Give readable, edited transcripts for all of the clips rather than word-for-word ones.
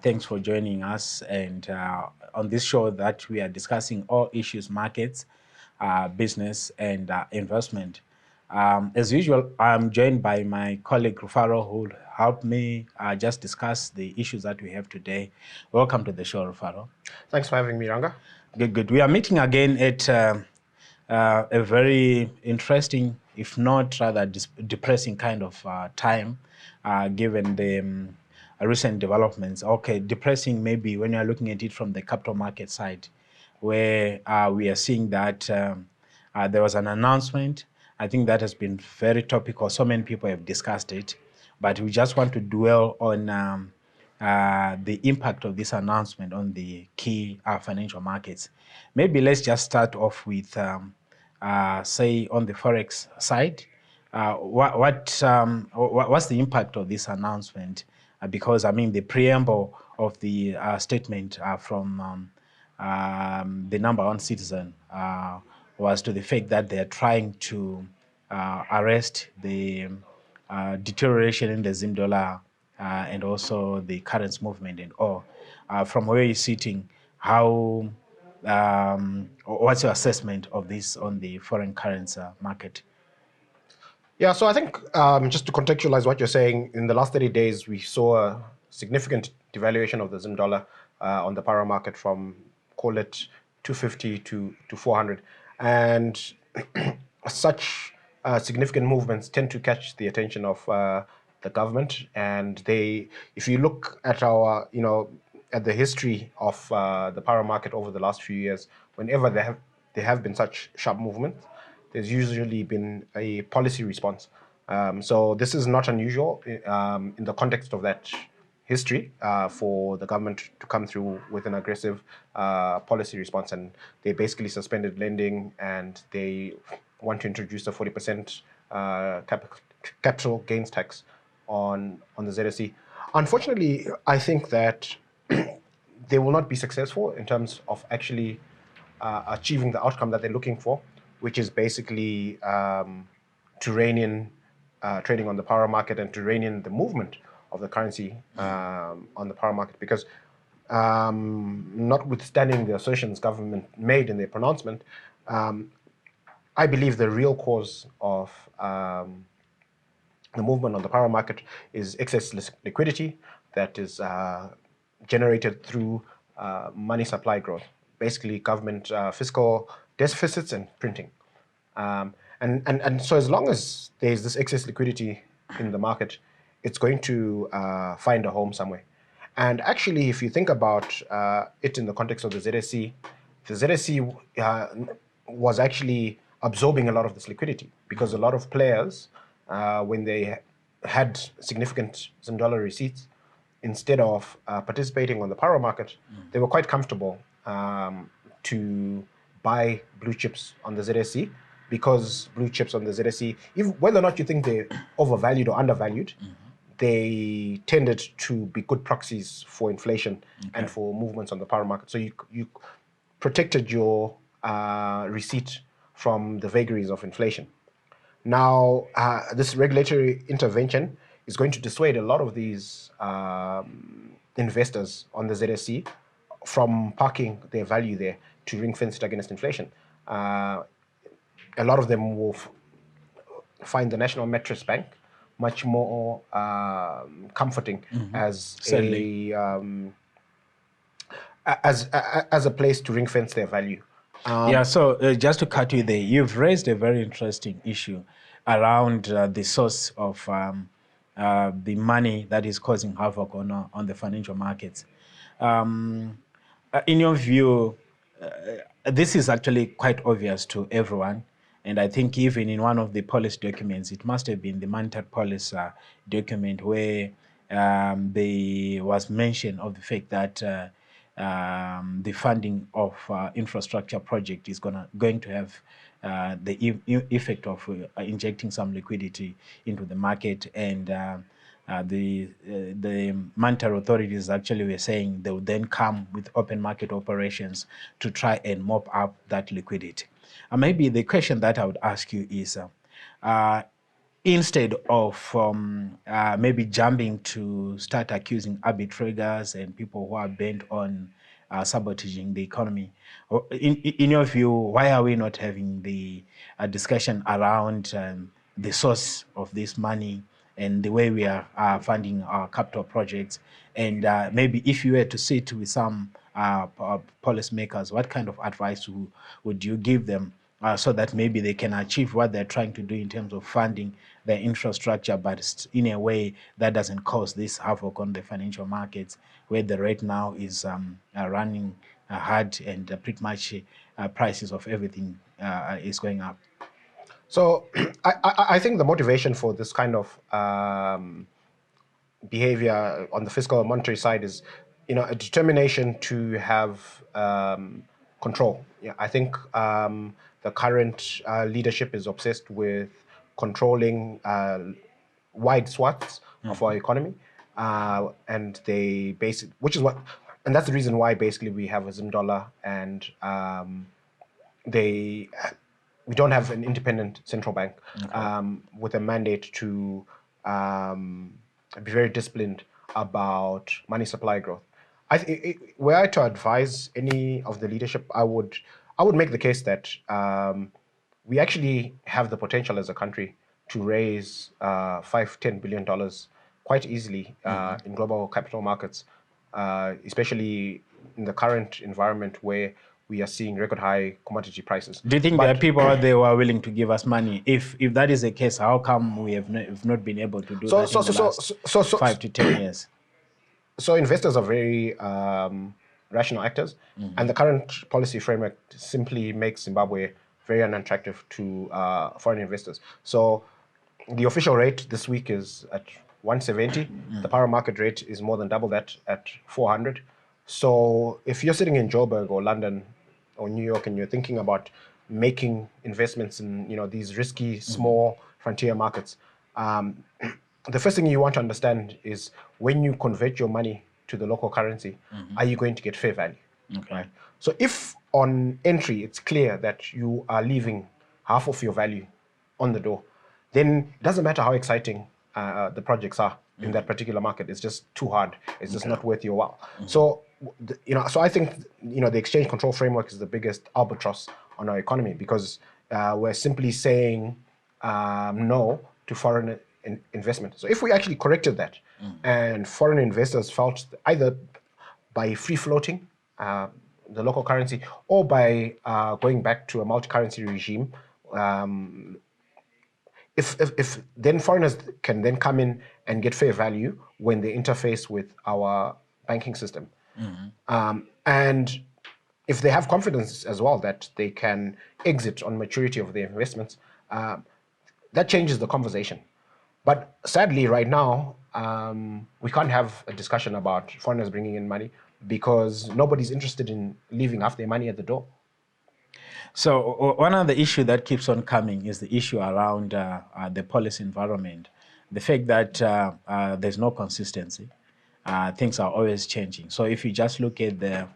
Thanks for joining us. And on this show that we are discussing all issues, markets, business, and investment. As usual, I'm joined by my colleague Rufaro, who will help me just discuss the issues that we have today. Welcome to the show, Rufaro. Thanks for having me, Ranga. Good, good. We are meeting again at a very interesting, if not rather depressing kind of time, given the recent developments. Okay, depressing maybe when you're looking at it from the capital market side, where we are seeing that there was an announcement. I think that has been very topical. So many people have discussed it, but we just want to dwell on the impact of this announcement on the key financial markets. Maybe let's just start off with, say, on the forex side. What's the impact of this announcement? Because I mean, the preamble of the statement from the number one citizen was to the fact that they're trying to arrest the deterioration in the Zim dollar and also the currency movement and all. From where you're sitting, how what's your assessment of this on the foreign currency market? Yeah, so I think just to contextualize what you're saying, in the last 30 days, we saw a significant devaluation of the Zim dollar on the power market from, call it, 250 to 400. And such significant movements tend to catch the attention of the government. And they, if you look at our, at the history of the power market over the last few years, whenever there have been such sharp movements, there's usually been a policy response. So this is not unusual in the context of that history for the government to come through with an aggressive policy response. And they basically suspended lending, and they want to introduce a 40% capital gains tax on the ZSE. Unfortunately, I think that they will not be successful in terms of actually achieving the outcome that they're looking for, which is basically to rein in trading on the power market and to rein in the movement of the currency on the power market. Because notwithstanding the assertions government made in their pronouncement, I believe the real cause of the movement on the power market is excess liquidity that is generated through money supply growth, basically government fiscal deficits and printing. And so as long as there's this excess liquidity in the market, it's going to find a home somewhere. And actually, if you think about it in the context of the ZSE was actually absorbing a lot of this liquidity, because a lot of players, when they had significant Zim dollar receipts, instead of participating on the power market, they were quite comfortable to buy blue chips on the ZSE, because blue chips on the ZSE, whether or not you think they're overvalued or undervalued, they tended to be good proxies for inflation and for movements on the power market. So you protected your receipt from the vagaries of inflation. Now, this regulatory intervention is going to dissuade a lot of these investors on the ZSE from parking their value there to ring-fence it against inflation. A lot of them will find the National Mattress Bank much more comforting as a place to ring-fence their value. Yeah, so just to cut you there, you've raised a very interesting issue around the source of the money that is causing havoc on the financial markets. In your view, this is actually quite obvious to everyone. And I think even in one of the policy documents, it must have been the monetary policy document, where there was mention of the fact that the funding of infrastructure project is going to have the effect of injecting some liquidity into the market. And the monetary authorities actually were saying they would then come with open market operations to try and mop up that liquidity. Maybe the question that I would ask you is, instead of maybe jumping to start accusing arbitrageurs and people who are bent on sabotaging the economy, in your view, why are we not having the discussion around the source of this money and the way we are funding our capital projects? And maybe if you were to sit with some policymakers, what kind of advice would you give them so that maybe they can achieve what they're trying to do in terms of funding their infrastructure, but in a way that doesn't cause this havoc on the financial markets, where the rate now is running hard and pretty much prices of everything is going up? So I think the motivation for this kind of behavior on the fiscal and monetary side is, a determination to have control. Yeah, I think the current leadership is obsessed with controlling wide swaths of our economy, and they and that's the reason why basically we have a Zim dollar, and they we don't have an independent central bank with a mandate to be very disciplined about money supply growth. Were I to advise any of the leadership, I would make the case that we actually have the potential as a country to raise $5-10 billion quite easily in global capital markets, especially in the current environment where we are seeing record high commodity prices. Do you think there are people out there who are willing to give us money? If that is the case, how come we have not been able to do that in the last 5 to 10 years? So investors are very rational actors, and the current policy framework simply makes Zimbabwe very unattractive to foreign investors. So the official rate this week is at 170. The power market rate is more than double that at 400. So if you're sitting in Joburg or London or New York and you're thinking about making investments in these risky small frontier markets, the first thing you want to understand is when you convert your money to the local currency, are you going to get fair value? Okay. Right? So if on entry it's clear that you are leaving half of your value on the door, then it doesn't matter how exciting the projects are in that particular market. It's just too hard. It's just not worth your while. So so I think the exchange control framework is the biggest albatross on our economy, because we're simply saying no to foreign investment. So if we actually corrected that, and foreign investors felt either by free floating the local currency or by going back to a multi-currency regime, if then foreigners can then come in and get fair value when they interface with our banking system, and if they have confidence as well that they can exit on maturity of their investments, that changes the conversation. But sadly, right now, we can't have a discussion about foreigners bringing in money because nobody's interested in leaving half their money at the door. So one of the issues that keeps on coming is the issue around the policy environment. The fact that there's no consistency. Things are always changing. So if you just look at the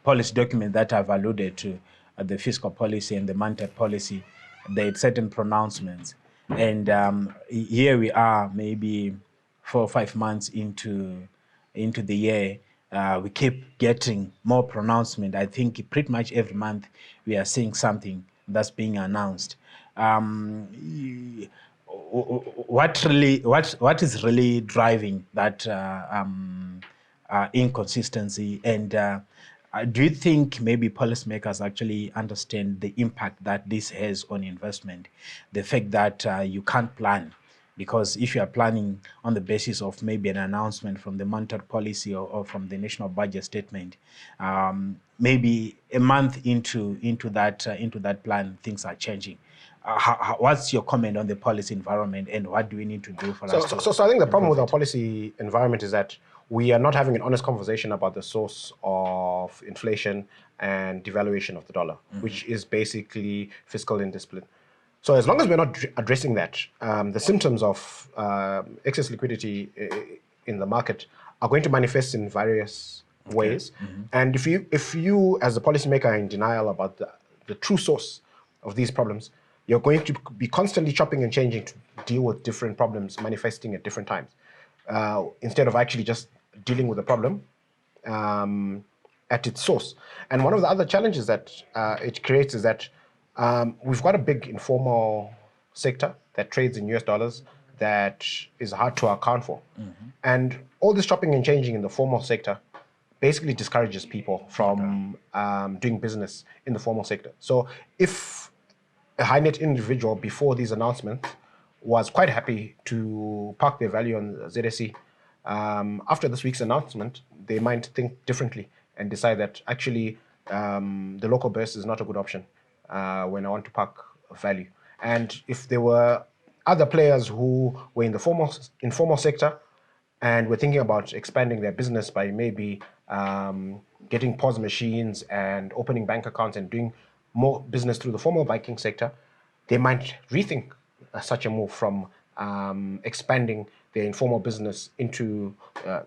policy document that I've alluded to, the fiscal policy and the monetary policy, there are certain pronouncements. And here we are, maybe 4 or 5 months into the year, we keep getting more pronouncement. I think pretty much every month we are seeing something that's being announced. What is really driving that inconsistency? And do you think maybe policymakers actually understand the impact that this has on investment? The fact that you can't plan, because if you are planning on the basis of maybe an announcement from the monetary policy or from the national budget statement, maybe a month into that plan, things are changing. What's your comment on the policy environment, and what do we need to do for us to? So I think the problem with our policy environment is that we are not having an honest conversation about the source of inflation and devaluation of the dollar, which is basically fiscal indiscipline. So as long as we're not addressing that, the symptoms of excess liquidity in the market are going to manifest in various ways. And if you as a policymaker are in denial about the true source of these problems, you're going to be constantly chopping and changing to deal with different problems manifesting at different times, instead of actually just dealing with the problem at its source. And one of the other challenges that it creates is that we've got a big informal sector that trades in US dollars that is hard to account for. And all this chopping and changing in the formal sector basically discourages people from doing business in the formal sector. So if a high net individual before these announcements was quite happy to park their value on ZSE, after this week's announcement, they might think differently and decide that actually the local burst is not a good option when I want to park value. And if there were other players who were in the informal sector and were thinking about expanding their business by maybe getting POS machines and opening bank accounts and doing more business through the formal banking sector, they might rethink such a move from expanding their informal business into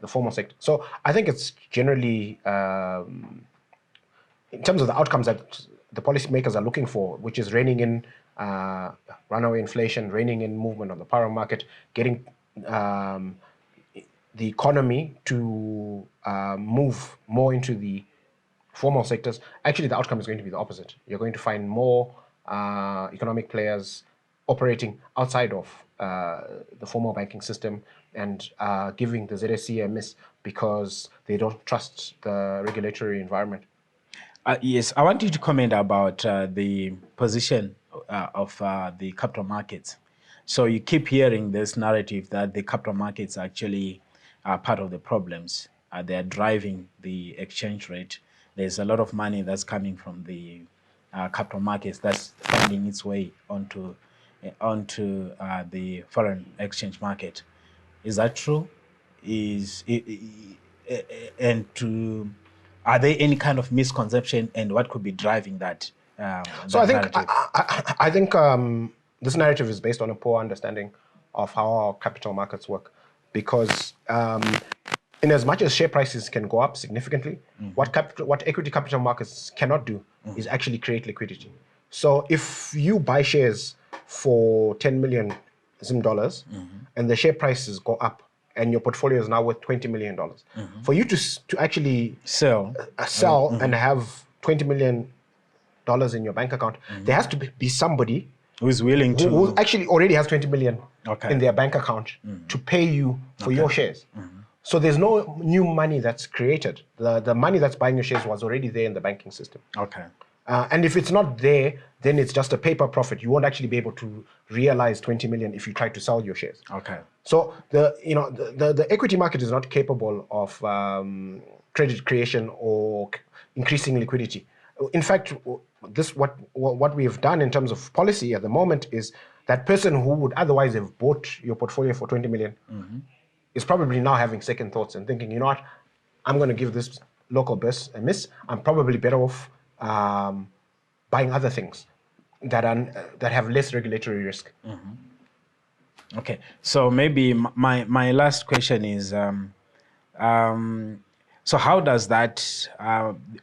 the formal sector. So I think it's generally, in terms of the outcomes that the policymakers are looking for, which is reining in runaway inflation, reining in movement on the power market, getting the economy to move more into the formal sectors, actually the outcome is going to be the opposite. You're going to find more economic players operating outside of the formal banking system and giving the ZSE a miss because they don't trust the regulatory environment. Yes, I want you to comment about the position of the capital markets. So you keep hearing this narrative that the capital markets actually are part of the problems. They are driving the exchange rate. There's a lot of money that's coming from the capital markets that's finding its way onto the foreign exchange market. Is that true? Are there any kind of misconception, and what could be driving that? So I think narrative? I think this narrative is based on a poor understanding of how our capital markets work, because in as much as share prices can go up significantly, what equity capital markets cannot do is actually create liquidity. So if you buy shares for 10 million Zim dollars and the share prices go up and your portfolio is now worth $20 million, for you to actually sell and have $20 million in your bank account, there has to be somebody who's willing to who actually already has 20 million in their bank account to pay you for your shares. So there's no new money that's created. The money that's buying your shares was already there in the banking system. Okay. And if it's not there, then it's just a paper profit. You won't actually be able to realize 20 million if you try to sell your shares. Okay. So the equity market is not capable of credit creation or increasing liquidity. In fact, what we have done in terms of policy at the moment is that person who would otherwise have bought your portfolio for 20 million is probably now having second thoughts and thinking, you know what, I'm going to give this local burst a miss. I'm probably better off buying other things that have less regulatory risk. Okay, so maybe my last question is, so how does that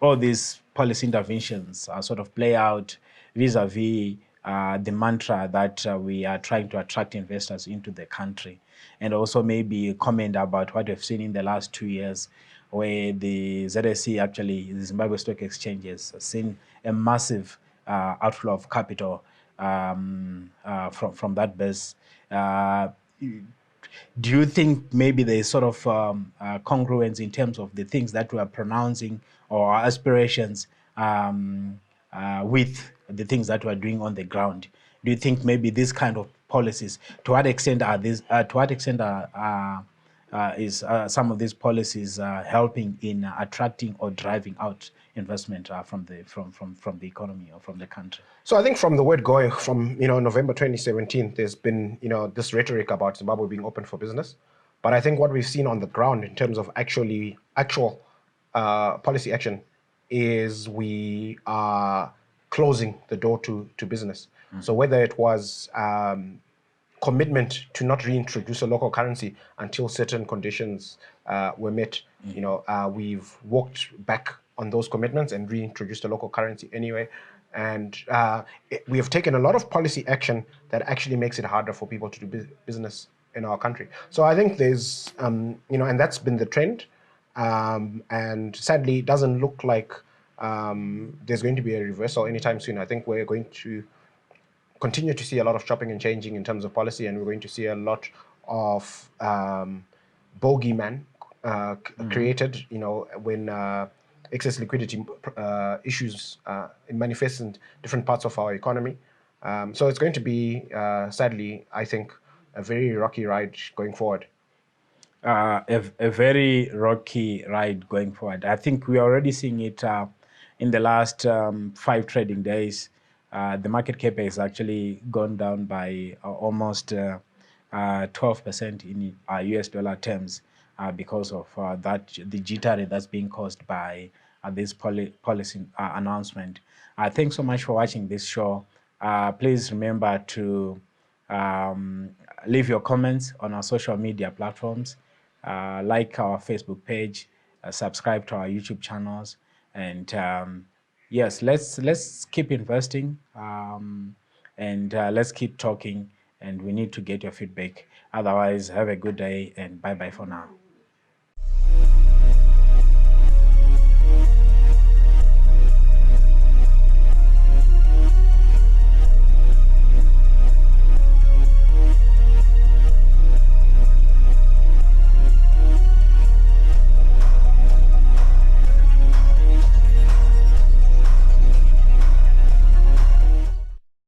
all these policy interventions sort of play out vis-a-vis the mantra that we are trying to attract investors into the country, and also maybe comment about what we've seen in the last 2 years, where the ZSE, actually the Zimbabwe Stock Exchange, has seen a massive outflow of capital from that base. Do you think maybe there is sort of congruence in terms of the things that we are pronouncing or our aspirations with the things that we are doing on the ground? Do you think maybe these kind of policies, to what extent are these? To what extent is some of these policies helping in attracting or driving out investment from the economy or from the country? So I think from the word go, from November 2017, there's been this rhetoric about Zimbabwe being open for business, but I think what we've seen on the ground in terms of actual policy action is we are closing the door to business. So whether it was commitment to not reintroduce a local currency until certain conditions were met, we've walked back on those commitments and reintroduced a local currency anyway. And we have taken a lot of policy action that actually makes it harder for people to do business in our country. So I think there's, and that's been the trend. And sadly, it doesn't look like there's going to be a reversal anytime soon. I think we're going to continue to see a lot of chopping and changing in terms of policy, and we're going to see a lot of bogeyman created, when excess liquidity issues manifest in different parts of our economy. So it's going to be, sadly, I think, a very rocky ride going forward. A very rocky ride going forward. I think we are already seeing it in the last 5 trading days. The market cap has actually gone down by almost 12% in US dollar terms because of the jittery that's being caused by this policy announcement. Thanks so much for watching this show. Please remember to leave your comments on our social media platforms, like our Facebook page, subscribe to our YouTube channels, and yes, let's keep investing, and let's keep talking. And we need to get your feedback. Otherwise, have a good day and bye bye for now.